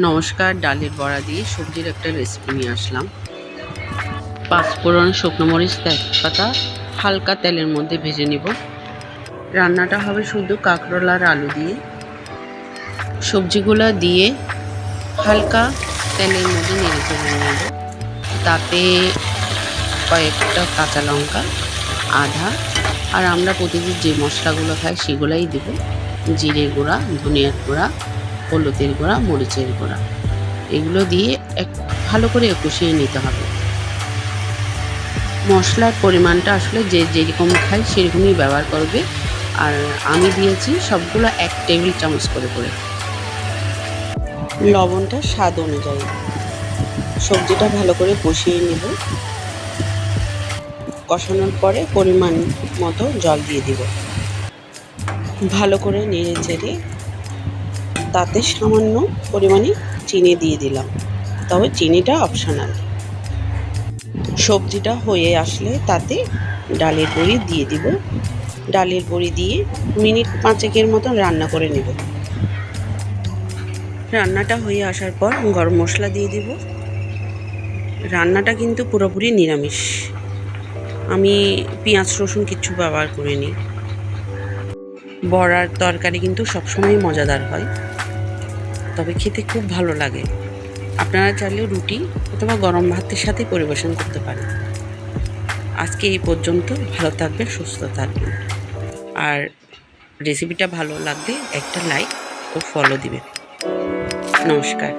নমস্কার, ডালের বড়া দিয়ে সবজির একটা রেসিপি নিয়ে আসলাম। পাঁচফোড়ন, শুকনো মরিচ, তেজপাতা হালকা তেলের মধ্যে ভেজে নিব। রান্নাটা হবে শুধু কাঁকরোল আর আলু দিয়ে। সবজিগুলো দিয়ে হালকা তেলের মধ্যে নেড়ে চেড়ে নেব। তাতে কয়েকটা কাঁচা লঙ্কা, আদা, আর আমরা প্রতিদিন যে মশলাগুলো খাই সেগুলাই দেব। জিরে গুঁড়া, ধনিয়ার গুঁড়া, হলুদের গুঁড়া, মরিচের গুঁড়া, এগুলো দিয়ে ভালো করে কষিয়ে নিতে হবে। মশলার পরিমাণটা আসলে যে যেরকম খাই সেরকমই ব্যবহার করবে। আর আমি দিয়েছি সবগুলো 1 টেবিল চামচ করে করে। লবণটা স্বাদ অনুযায়ী। সবজিটা ভালো করে কষিয়ে নেব। কষানোর পরে পরিমাণ মতো জল দিয়ে দিব। ভালো করে নেড়ে চেড়ে তাতে সামান্য পরিমাণে চিনি দিয়ে দিলাম, তবে চিনিটা অপশনাল। সবজিটা হয়ে আসলে তাতে ডালের বড়ি দিয়ে দিব। ডালের বড়ি দিয়ে মিনিট 5 মতন রান্না করে নেব। রান্নাটা হয়ে আসার পর গরম মশলা দিয়ে দিব। রান্নাটা কিন্তু পুরোপুরি নিরামিষ, আমি পেঁয়াজ রসুন কিচ্ছু ব্যবহার করিনি। বড়ার তরকারি কিন্তু সবসময় মজাদার হয়, তবে খেতে খুব ভালো লাগে। আপনারা চাইলে রুটি অথবা গরম ভাতের সাথে পরিবেশন করতে পারেন। আজকে এই পর্যন্ত। ভালো থাকবেন, সুস্থ থাকবেন। আর রেসিপিটা ভালো লাগলে একটা লাইক ও ফলো দিবেন। নমস্কার।